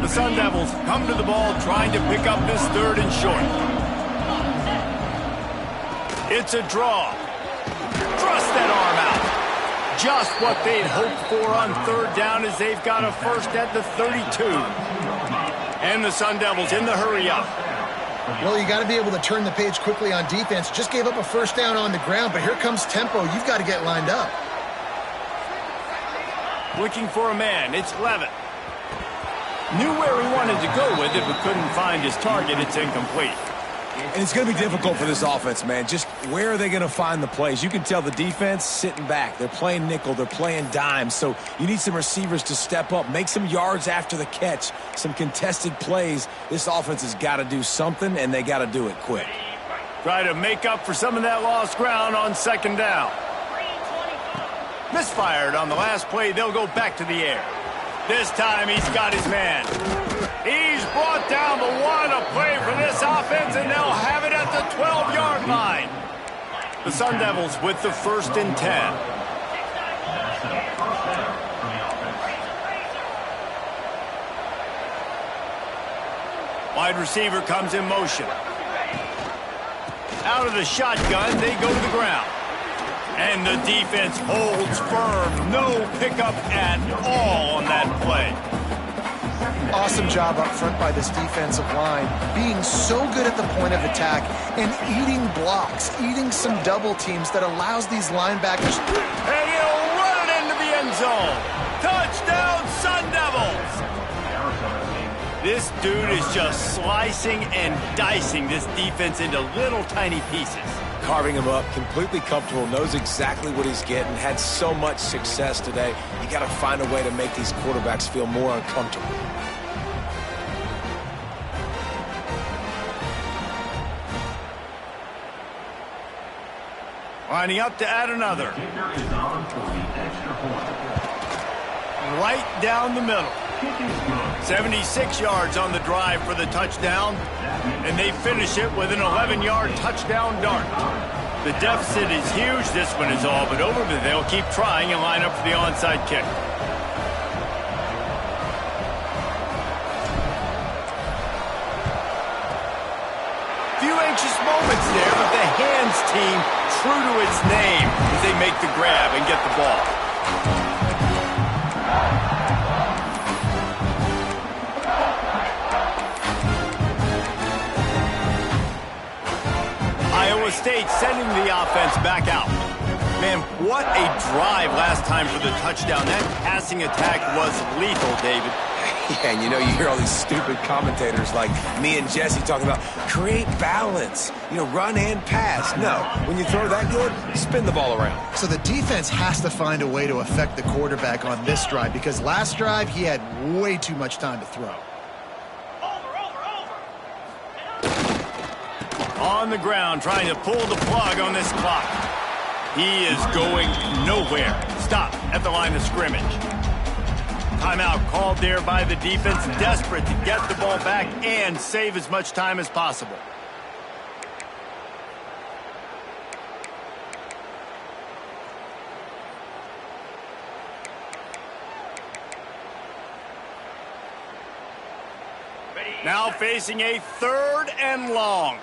The Sun Devils come to the ball trying to pick up this 3rd and short. It's a draw. Thrust that arm out. Just what they'd hoped for on 3rd down as they've got a first at the 32. And the Sun Devils in the hurry up. Well, you got to be able to turn the page quickly on defense. Just gave up a 1st down on the ground, but here comes tempo. You've got to get lined up. Looking for a man. It's Levitt. Knew where he wanted to go with it, but couldn't find his target. It's incomplete. And it's going to be difficult for this offense, man. Just where are they going to find the plays? You can tell the defense sitting back. They're playing nickel. They're playing dime. So you need some receivers to step up, make some yards after the catch, some contested plays. This offense has got to do something, and they got to do it quick. Try to make up for some of that lost ground on 2nd down. Misfired on the last play. They'll go back to the air. This time he's got his man. He's brought down the one, a play for this offense, and they'll have it at the 12-yard line. The Sun Devils with the 1st and 10. Wide receiver comes in motion. Out of the shotgun, they go to the ground. And the defense holds firm. No pickup at all on that play. Awesome job up front by this defensive line, being so good at the point of attack and eating blocks, eating some double teams that allows these linebackers. And he'll run it into the end zone. Touchdown, Sun Devils! This dude is just slicing and dicing this defense into little tiny pieces. Carving him up, completely comfortable, knows exactly what he's getting, had so much success today. You got to find a way to make these quarterbacks feel more uncomfortable. Lining up to add another. Right down the middle. 76 yards on the drive for the touchdown, and they finish it with an 11-yard touchdown dart. The deficit is huge. This one is all but over, but they'll keep trying and line up for the onside kick. Few anxious moments there, but the hands team true to its name as they make the grab and get the ball. Iowa State sending the offense back out. Man, what a drive last time for the touchdown. That passing attack was lethal, David. Yeah, and you hear all these stupid commentators like me and Jesse talking about create balance, run and pass. No, when you throw that good, spin the ball around. So the defense has to find a way to affect the quarterback on this drive because last drive he had way too much time to throw. On the ground, trying to pull the plug on this clock. He is going nowhere. Stop at the line of scrimmage. Timeout called there by the defense, desperate to get the ball back and save as much time as possible. Now facing a 3rd and long.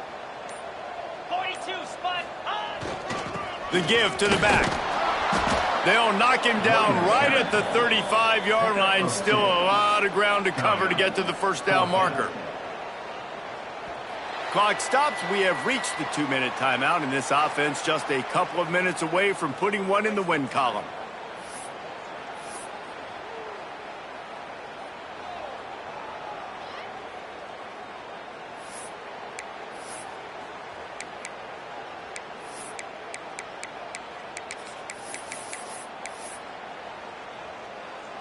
42 spot. The give to the back. They'll knock him down right at the 35-yard line. Still a lot of ground to cover to get to the first down marker. Clock stops. We have reached the 2-minute timeout, and this offense just a couple of minutes away from putting one in the win column.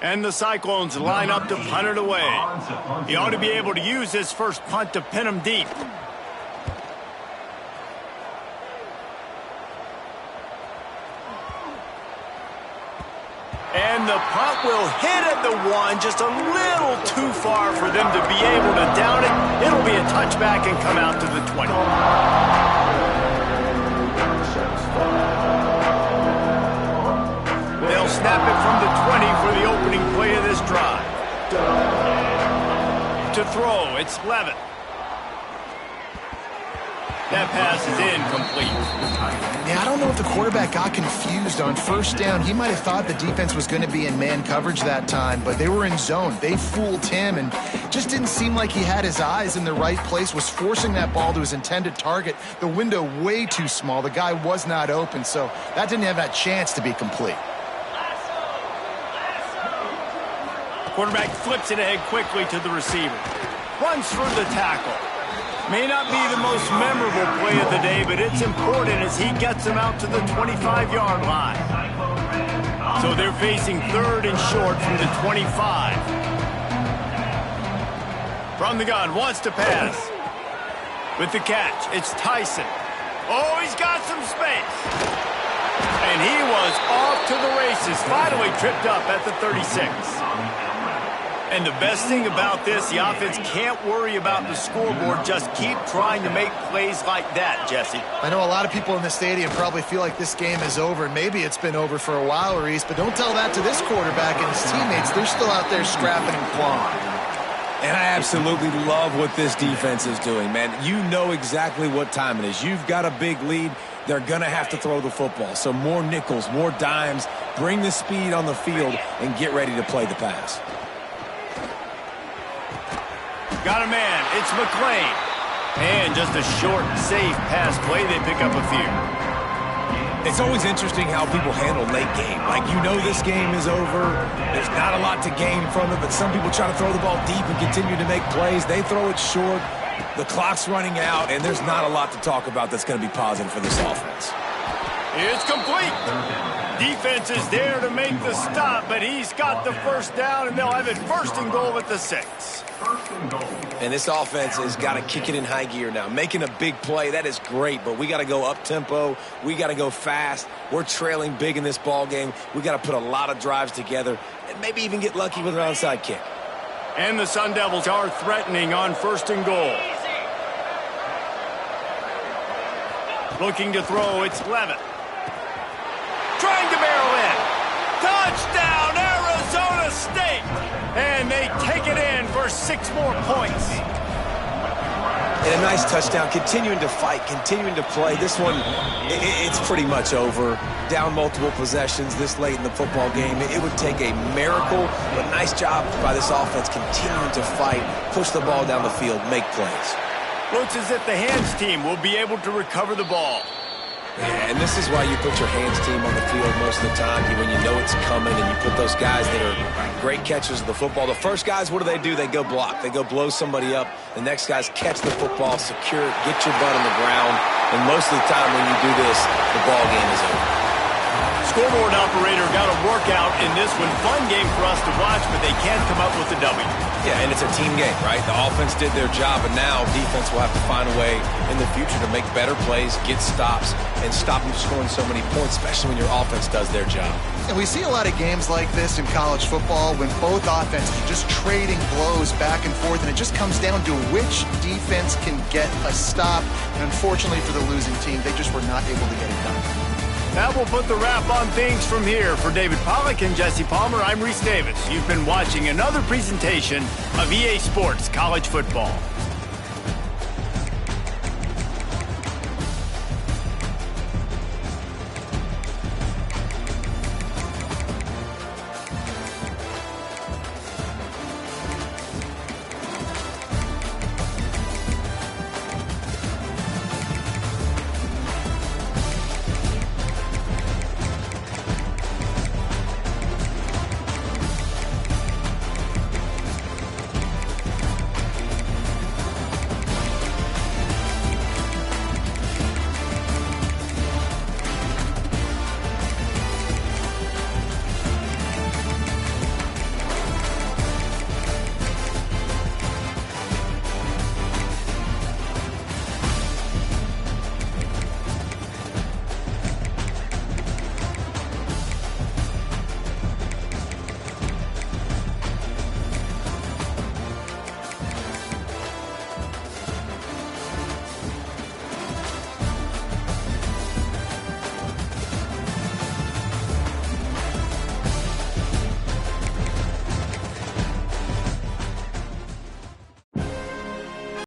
And the Cyclones line up to punt it away. He ought to be able to use his first punt to pin him deep. And the punt will hit at the 1, just a little too far for them to be able to down it. It'll be a touchback and come out to the 20. They'll snap it from the 20 for the opening play of this drive. To throw, it's Levitt. That pass is incomplete. Yeah, I don't know if the quarterback got confused on first down. He might have thought the defense was going to be in man coverage that time, but they were in zone. They fooled him and just didn't seem like he had his eyes in the right place, was forcing that ball to his intended target. The window way too small. The guy was not open, so that didn't have that chance to be complete. Quarterback flips it ahead quickly to the receiver. Runs through the tackle. May not be the most memorable play of the day, but it's important as he gets him out to the 25-yard line. So they're facing 3rd and short from the 25. From the gun, wants to pass. With the catch, it's Tyson. Oh, he's got some space. And he was off to the races, finally tripped up at the 36. And the best thing about this, the offense can't worry about the scoreboard. Just keep trying to make plays like that, Jesse. I know a lot of people in the stadium probably feel like this game is over. Maybe it's been over for a while, Reese, but don't tell that to this quarterback and his teammates. They're still out there scrapping and clawing. And I absolutely love what this defense is doing, man. You know exactly what time it is. You've got a big lead. They're going to have to throw the football. So more nickels, more dimes. Bring the speed on the field and get ready to play the pass. Got a man. It's McLean. And just a short, safe pass play. They pick up a few. It's always interesting how people handle late game. Like, you know this game is over. There's not a lot to gain from it, but some people try to throw the ball deep and continue to make plays. They throw it short. The clock's running out, and there's not a lot to talk about that's going to be positive for this offense. It's complete. Defense is there to make the stop, but he's got the first down, and they'll have it 1st and goal at the 6. And this offense has got to kick it in high gear now. Making a big play, that is great, but we got to go up-tempo. We got to go fast. We're trailing big in this ball game. We got to put a lot of drives together and maybe even get lucky with an onside kick. And the Sun Devils are threatening on 1st and goal. Looking to throw, it's Levitt. Trying to barrel in. Touchdown, Arizona State! And they take it in for 6 more points. And a nice touchdown, continuing to fight, continuing to play. This one, it's pretty much over. Down multiple possessions this late in the football game. It would take a miracle, but nice job by this offense continuing to fight, push the ball down the field, make plays. Looks as if the hands team will be able to recover the ball. Yeah, and this is why you put your hands team on the field most of the time when you know it's coming, and you put those guys that are great catchers of the football. The first guys, what do? They go block. They go blow somebody up. The next guys catch the football, secure it, get your butt on the ground. And most of the time when you do this, the ball game is over. Scoreboard operator got a workout in this one. Fun game for us to watch, but they can't come up with a W. Yeah, and it's a team game, right? The offense did their job, and now defense will have to find a way in the future to make better plays, get stops, and stop them scoring so many points, especially when your offense does their job. And we see a lot of games like this in college football when both offenses are just trading blows back and forth, and it just comes down to which defense can get a stop. And unfortunately for the losing team, they just were not able to get it done. That will put the wrap on things from here. For David Pollack and Jesse Palmer, I'm Reese Davis. You've been watching another presentation of EA Sports College Football.